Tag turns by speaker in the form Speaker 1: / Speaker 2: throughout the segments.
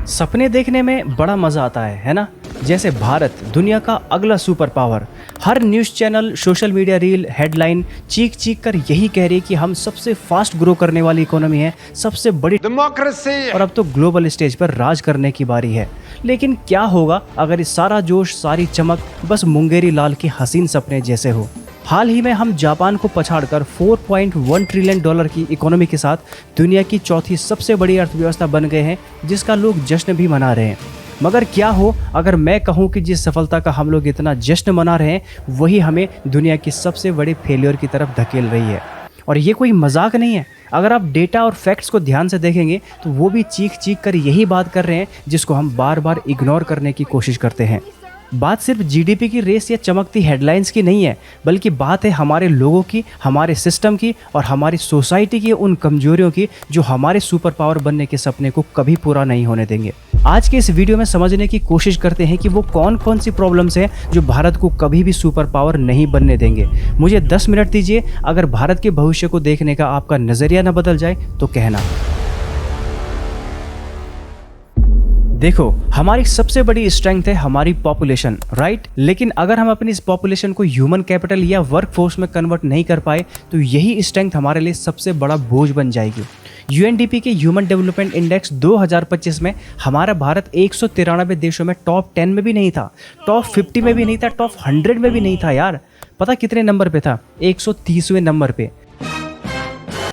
Speaker 1: सपने देखने में बड़ा मज़ा आता है ना। जैसे भारत दुनिया का अगला सुपर पावर। हर news channel, social media reel, headline चीख चीख कर यही कह रही है कि हम सबसे फास्ट ग्रो करने वाली इकोनॉमी है, सबसे बड़ी डेमोक्रेसी, और अब तो ग्लोबल स्टेज पर राज करने की बारी है। लेकिन क्या होगा अगर ये सारा जोश, सारी चमक बस मुंगेरी लाल के हसीन सपने जैसे हो। हाल ही में हम जापान को पछाड़कर 4.1 ट्रिलियन डॉलर की इकोनॉमी के साथ दुनिया की चौथी सबसे बड़ी अर्थव्यवस्था बन गए हैं, जिसका लोग जश्न भी मना रहे हैं। मगर क्या हो अगर मैं कहूं कि जिस सफलता का हम लोग इतना जश्न मना रहे हैं, वही हमें दुनिया की सबसे बड़ी फेलियर की तरफ धकेल रही है। और ये कोई मजाक नहीं है। अगर आप डेटा और फैक्ट्स को ध्यान से देखेंगे तो वो भी चीख चीख कर यही बात कर रहे हैं जिसको हम बार बार इग्नोर करने की कोशिश करते हैं। बात सिर्फ जीडीपी की रेस या चमकती हेडलाइंस की नहीं है, बल्कि बात है हमारे लोगों की, हमारे सिस्टम की और हमारी सोसाइटी की उन कमजोरियों की जो हमारे सुपर पावर बनने के सपने को कभी पूरा नहीं होने देंगे। आज के इस वीडियो में समझने की कोशिश करते हैं कि वो कौन कौन सी प्रॉब्लम्स हैं जो भारत को कभी भी सुपर पावर नहीं बनने देंगे। मुझे 10 मिनट दीजिए, अगर भारत के भविष्य को देखने का आपका नजरिया न बदल जाए तो कहना। देखो, हमारी सबसे बड़ी स्ट्रेंथ है हमारी पॉपुलेशन, राइट। लेकिन अगर हम अपनी इस पॉपुलेशन को ह्यूमन कैपिटल या वर्क फोर्स में कन्वर्ट नहीं कर पाए तो यही स्ट्रेंथ हमारे लिए सबसे बड़ा बोझ बन जाएगी। यूएनडीपी के ह्यूमन डेवलपमेंट इंडेक्स 2025 में हमारा भारत 193 देशों में टॉप 10 में भी नहीं था, टॉप 50 में भी नहीं था, टॉप 100 में भी नहीं था यार। पता कितने नंबर पे था? 130वें नंबर पे।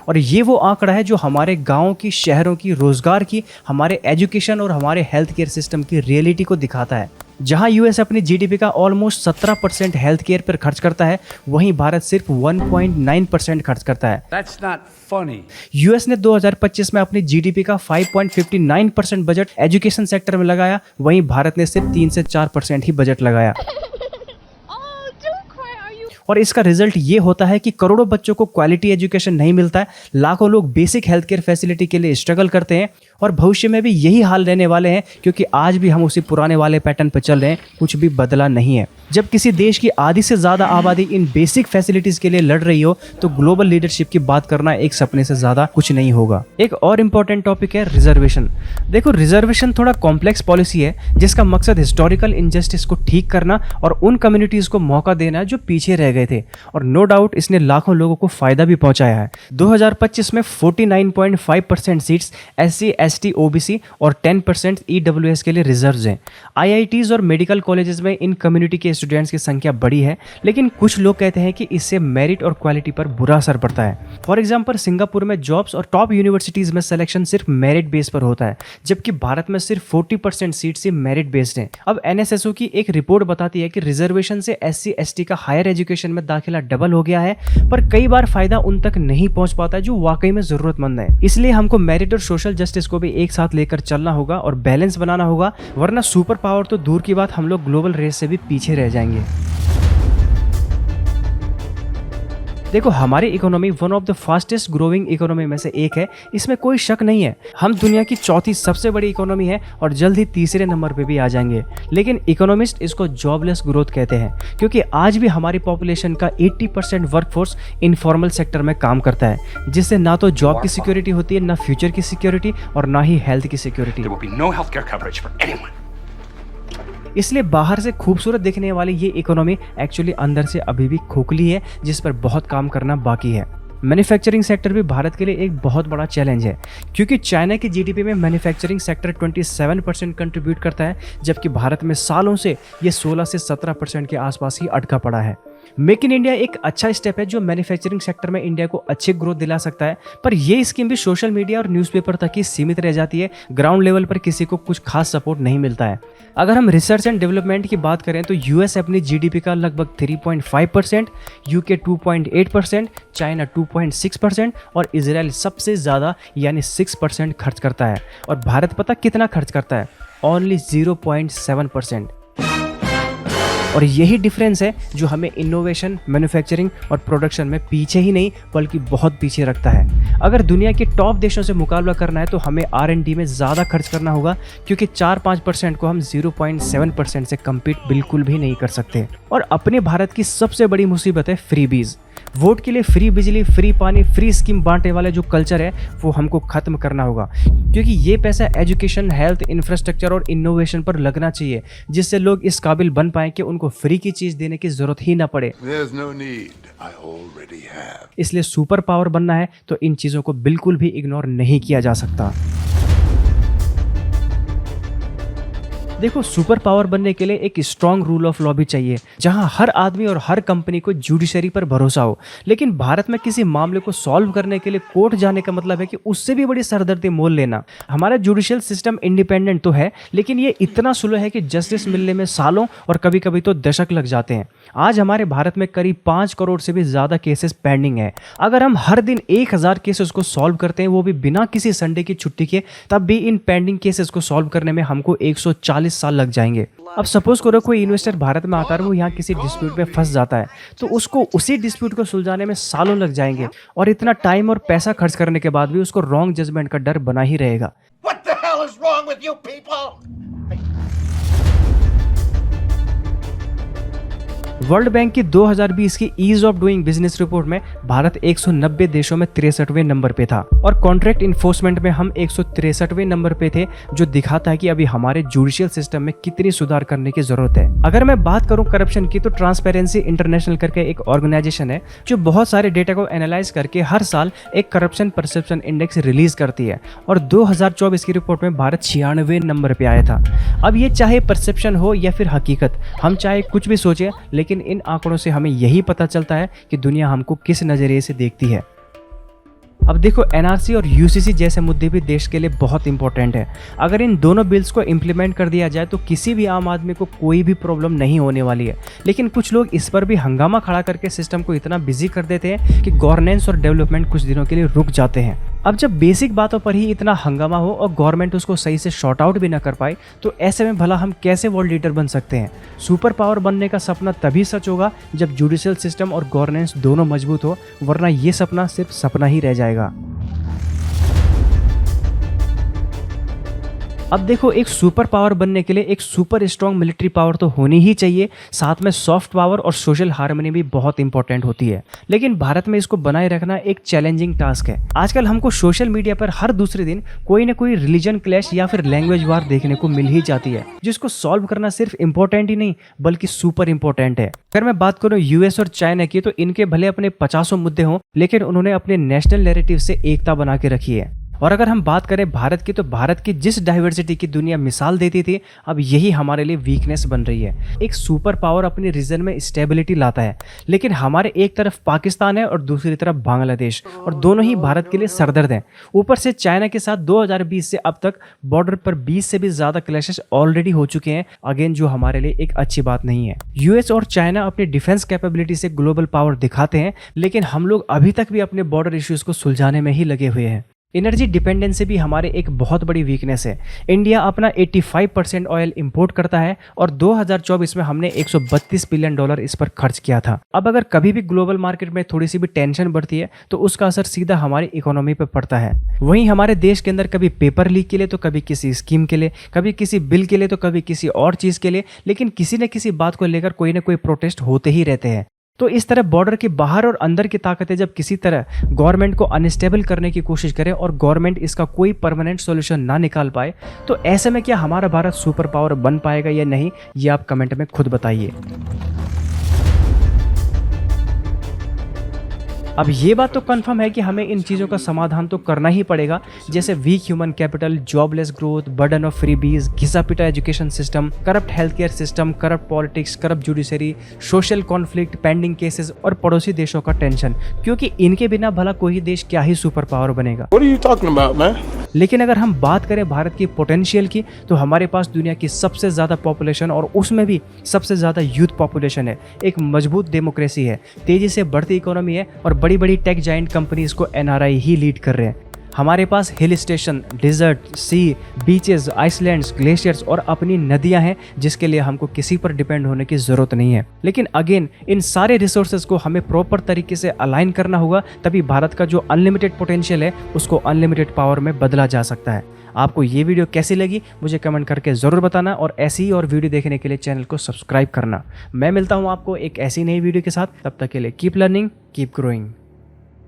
Speaker 1: और ये वो आंकड़ा है जो हमारे गाँव की, शहरों की, रोजगार की, हमारे एजुकेशन और हमारे हेल्थ केयर सिस्टम की रियलिटी को दिखाता है। जहां यूएस अपनी जीडीपी का ऑलमोस्ट 17% हेल्थ केयर पर खर्च करता है, वहीं भारत सिर्फ 1.9% खर्च करता है। That's not funny. यूएस ने 2025 में अपनी जीडीपी का 5.59% बजट एजुकेशन सेक्टर में लगाया, वहीं भारत ने सिर्फ 3 से 4% ही बजट लगाया। और इसका रिजल्ट ये होता है कि करोड़ों बच्चों को क्वालिटी एजुकेशन नहीं मिलता है, लाखों लोग बेसिक हेल्थ केयर फैसिलिटी के लिए स्ट्रगल करते हैं और भविष्य में भी यही हाल रहने वाले हैं, क्योंकि आज भी हम उसी पुराने वाले पैटर्न पर चल रहे हैं, कुछ भी बदला नहीं है। जब किसी देश की आधी से ज़्यादा आबादी इन बेसिक फैसिलिटीज़ के लिए लड़ रही हो तो ग्लोबल लीडरशिप की बात करना एक सपने से ज़्यादा कुछ नहीं होगा। एक और इम्पॉर्टेंट टॉपिक है रिजर्वेशन। देखो, रिजर्वेशन थोड़ा कॉम्प्लेक्स पॉलिसी है जिसका मकसद हिस्टोरिकल इनजस्टिस को ठीक करना और उन कम्युनिटीज़ को मौका देना जो पीछे रह गए थे, और नो डाउट इसने लाखों लोगों को फायदा भी पहुंचाया है। 2025 में 49.5% सीट्स SC, ST, OBC और 10% EWS के लिए रिजर्व्स हैं। IITs और मेडिकल कॉलेजेस में इन कम्युनिटी के स्टूडेंट्स की संख्या बड़ी है, लेकिन कुछ लोग कहते हैं कि इससे मेरिट और क्वालिटी पर बुरा असर पड़ता है। फॉर एग्जाम्पल, सिंगापुर में जॉब्स और टॉप यूनिवर्सिटीज में सिलेक्शन सिर्फ मेरिट बेस पर होता है, जबकि भारत में सिर्फ 40% सीट्स ही मेरिट बेस्ड हैं। अब NSSO की एक रिपोर्ट बताती है कि रिजर्वेशन से SC, ST का हायर एजुकेशन में दाखिला डबल हो गया है, पर कई बार फायदा उन तक नहीं पहुंच पाता जो वाकई में जरूरतमंद है। इसलिए हमको मेरिट और सोशल जस्टिस को भी एक साथ लेकर चलना होगा और बैलेंस बनाना होगा, वरना सुपर पावर तो दूर की बात, हम लोग ग्लोबल रेस से भी पीछे रह जाएंगे। देखो, हमारी economy one of the fastest growing economy में से एक है, इसमें कोई शक नहीं है। हम दुनिया की चौथी सबसे बड़ी इकोनॉमी है और जल्द ही तीसरे नंबर पे भी आ जाएंगे। लेकिन इकोनॉमिस्ट इसको जॉबलेस ग्रोथ कहते हैं, क्योंकि आज भी हमारी पॉपुलेशन का 80% वर्कफोर्स इनफॉर्मल सेक्टर में काम करता है, जिससे ना तो जॉब की सिक्योरिटी होती है, ना फ्यूचर की सिक्योरिटी और ना ही हेल्थ की सिक्योरिटी। इसलिए बाहर से खूबसूरत दिखने वाली ये इकोनॉमी एक्चुअली अंदर से अभी भी खोखली है, जिस पर बहुत काम करना बाकी है। मैन्युफैक्चरिंग सेक्टर भी भारत के लिए एक बहुत बड़ा चैलेंज है, क्योंकि चाइना की जीडीपी में मैन्युफैक्चरिंग सेक्टर 27% कंट्रीब्यूट करता है, जबकि भारत में सालों से ये 16 से 17% के आसपास ही अटका पड़ा है। मेक इन इंडिया एक अच्छा स्टेप है जो मैन्युफैक्चरिंग सेक्टर में इंडिया को अच्छी ग्रोथ दिला सकता है, पर यह स्कीम भी सोशल मीडिया और न्यूज़पेपर तक ही सीमित रह जाती है। ग्राउंड लेवल पर किसी को कुछ खास सपोर्ट नहीं मिलता है। अगर हम रिसर्च एंड डेवलपमेंट की बात करें तो यूएस अपनी जीडीपी का लगभग 3.5%, यूके 2.8%, चाइना 2.6% और इजराइल सबसे ज़्यादा यानी 6% खर्च करता है। और भारत पता कितना खर्च करता है? ओनली 0.7%। और यही डिफरेंस है जो हमें इनोवेशन, मैन्युफैक्चरिंग और प्रोडक्शन में पीछे ही नहीं बल्कि बहुत पीछे रखता है। अगर दुनिया के टॉप देशों से मुकाबला करना है तो हमें R&D में ज़्यादा खर्च करना होगा, क्योंकि 4-5% को हम 0.7% से कम्पीट बिल्कुल भी नहीं कर सकते। और अपने भारत की सबसे बड़ी मुसीबत है फ्रीबीज। वोट के लिए फ्री बिजली, फ्री पानी, फ्री स्कीम बांटने वाले जो कल्चर है वो हमको खत्म करना होगा, क्योंकि ये पैसा एजुकेशन, हेल्थ, इंफ्रास्ट्रक्चर और इनोवेशन पर लगना चाहिए, जिससे लोग इस काबिल बन पाए कि उनको फ्री की चीज देने की जरूरत ही ना पड़े। इसलिए सुपर पावर बनना है तो इन चीजों को बिल्कुल भी इग्नोर नहीं किया जा सकता। देखो, सुपर पावर बनने के लिए एक स्ट्रॉन्ग रूल ऑफ लॉ भी चाहिए, जहां हर आदमी और हर कंपनी को जुडिशरी पर भरोसा हो। लेकिन भारत में किसी मामले को सॉल्व करने के लिए कोर्ट जाने का मतलब है कि उससे भी बड़ी सरदर्दी मोल लेना। हमारा जुडिशियल सिस्टम इंडिपेंडेंट तो है, लेकिन ये इतना स्लो है कि जस्टिस मिलने में सालों और कभी कभी तो दशक लग जाते हैं। आज हमारे भारत में करीब 5 करोड़ से भी ज़्यादा केसेस पेंडिंग है। अगर हम हर दिन 1000 केसेस को सॉल्व करते हैं, वो भी बिना किसी संडे की छुट्टी के, तब भी इन पेंडिंग केसेस को सॉल्व करने में हमको 140 साल लग जाएंगे। अब सपोज करो कोई इन्वेस्टर भारत में आता है, वो यहाँ किसी डिस्प्यूट में फंस जाता है, तो उसको उसी डिस्प्यूट को सुलझाने में सालों लग जाएंगे, और इतना टाइम और पैसा खर्च करने के बाद भी उसको रॉन्ग जजमेंट का डर बना ही रहेगा।
Speaker 2: What the hell is wrong with you people?
Speaker 1: World Bank की 2020 की ease of doing business report में भारत 190 देशों में 63वें नंबर पे था, और कॉन्ट्रैक्ट इन्फोर्समेंट में हम 163वें नंबर पे थे, जो दिखाता है कि अभी हमारे जुडिशियल सिस्टम में कितनी सुधार करने की जरूरत है। अगर मैं बात करूं करप्शन की, तो ट्रांसपेरेंसी इंटरनेशनल करके एक ऑर्गेनाइजेशन है जो बहुत सारे डेटा को एनालाइज करके हर साल एक करप्शन परसेप्शन इंडेक्स रिलीज करती है, और 2024 की रिपोर्ट में भारत 96वें नंबर पे आया था। अब ये चाहे परसेप्शन हो या फिर हकीकत, हम चाहे कुछ भी सोचे, लेकिन इन आंकड़ों से हमें यही पता चलता है कि दुनिया हमको किस नजरिए से देखती है। अब देखो, एनआरसी और यूसीसी जैसे मुद्दे भी देश के लिए बहुत इंपॉर्टेंट है। अगर इन दोनों बिल्स को इम्प्लीमेंट कर दिया जाए तो किसी भी आम आदमी को कोई भी प्रॉब्लम नहीं होने वाली है। लेकिन कुछ लोग इस पर भी हंगामा खड़ा करके सिस्टम को इतना बिजी कर देते हैं कि गवर्नेंस और डेवलपमेंट कुछ दिनों के लिए रुक जाते हैं। अब जब बेसिक बातों पर ही इतना हंगामा हो और गवर्नमेंट उसको सही से शॉर्ट आउट भी ना कर पाए, तो ऐसे में भला हम कैसे वर्ल्ड लीडर बन सकते हैं? सुपर पावर बनने का सपना तभी सच होगा जब जुडिशियल सिस्टम और गवर्नेंस दोनों मजबूत हो, वरना ये सपना सिर्फ सपना ही रह जाएगा। अब देखो, एक सुपर पावर बनने के लिए एक सुपर स्ट्रॉन्ग मिलिट्री पावर तो होनी ही चाहिए, साथ में सॉफ्ट पावर और सोशल हार्मनी भी बहुत इंपॉर्टेंट होती है। लेकिन भारत में इसको बनाए रखना एक चैलेंजिंग टास्क है। आजकल हमको सोशल मीडिया पर हर दूसरे दिन कोई ना कोई रिलीजन क्लैश या फिर लैंग्वेज वार देखने को मिल ही जाती है, जिसको सॉल्व करना सिर्फ इंपॉर्टेंट ही नहीं बल्कि सुपर इंपॉर्टेंट है। अगर मैं बात करूं यूएस और चाइना की, तो इनके भले अपने 50 मुद्दे हों, लेकिन उन्होंने अपने नेशनल नैरेटिव से एकता बना के रखी है। और अगर हम बात करें भारत की, तो भारत की जिस डाइवर्सिटी की दुनिया मिसाल देती थी, अब यही हमारे लिए वीकनेस बन रही है। एक सुपर पावर अपने रीजन में स्टेबिलिटी लाता है, लेकिन हमारे एक तरफ पाकिस्तान है और दूसरी तरफ बांग्लादेश, और दोनों ही भारत के लिए सरदर्द हैं। ऊपर से चाइना के साथ 2020 से अब तक बॉर्डर पर 20 से भी ज्यादा क्लैशेस ऑलरेडी हो चुके हैं, अगेन जो हमारे लिए एक अच्छी बात नहीं है। यूएस और चाइना अपनी डिफेंस कैपेबिलिटी से ग्लोबल पावर दिखाते हैं, लेकिन हम लोग अभी तक भी अपने बॉर्डर इश्यूज को सुलझाने में ही लगे हुए हैं। एनर्जी डिपेंडेंसी भी हमारे एक बहुत बड़ी वीकनेस है। इंडिया अपना 85% ऑयल इंपोर्ट करता है, और 2024 में हमने $132 बिलियन इस पर खर्च किया था। अब अगर कभी भी ग्लोबल मार्केट में थोड़ी सी भी टेंशन बढ़ती है, तो उसका असर सीधा हमारी इकोनॉमी पर पड़ता है। वहीं हमारे देश के अंदर कभी पेपर लीक के लिए, तो कभी किसी स्कीम के लिए, कभी किसी बिल के लिए, तो कभी किसी और चीज़ के लिए, लेकिन किसी न किसी बात को लेकर कोई ना कोई प्रोटेस्ट होते ही रहते हैं। तो इस तरह बॉर्डर के बाहर और अंदर की ताकतें जब किसी तरह गवर्नमेंट को अनस्टेबल करने की कोशिश करे और गवर्नमेंट इसका कोई परमानेंट सॉल्यूशन ना निकाल पाए, तो ऐसे में क्या हमारा भारत सुपर पावर बन पाएगा या नहीं, ये आप कमेंट में खुद बताइए। अब ये बात तो कंफर्म है कि हमें इन चीज़ों का समाधान तो करना ही पड़ेगा, जैसे weak human capital, jobless growth, burden of freebies, घिसा पिटा education system, corrupt health care system, corrupt politics, corrupt judiciary, social conflict, pending cases और पड़ोसी देशों का टेंशन, क्योंकि इनके बिना भला कोई देश क्या ही सुपर पावर बनेगा।
Speaker 2: What are you talking about, man?
Speaker 1: लेकिन अगर हम बात करें भारत की पोटेंशियल की, तो हमारे पास दुनिया की सबसे ज़्यादा पॉपुलेशन और उसमें भी सबसे ज़्यादा यूथ पॉपुलेशन है, एक मजबूत डेमोक्रेसी है, तेज़ी से बढ़ती इकोनॉमी है, और बड़ी बड़ी टेक जाइंट कंपनीज को एनआरआई ही लीड कर रहे हैं। हमारे पास हिल स्टेशन, डिजर्ट, सी, बीचेस, आइसलैंड्स, ग्लेशियर्स और अपनी नदियां हैं जिसके लिए हमको किसी पर डिपेंड होने की ज़रूरत नहीं है। लेकिन अगेन इन सारे रिसोर्सेज को हमें प्रॉपर तरीके से अलाइन करना होगा, तभी भारत का जो अनलिमिटेड पोटेंशियल है उसको अनलिमिटेड पावर में बदला जा सकता है। आपको ये वीडियो कैसी लगी मुझे कमेंट करके ज़रूर बताना और ऐसी ही और वीडियो देखने के लिए चैनल को सब्सक्राइब करना। मैं मिलता हूँ आपको एक ऐसी नई वीडियो के साथ, तब तक के लिए कीप लर्निंग, कीप ग्रोइंग।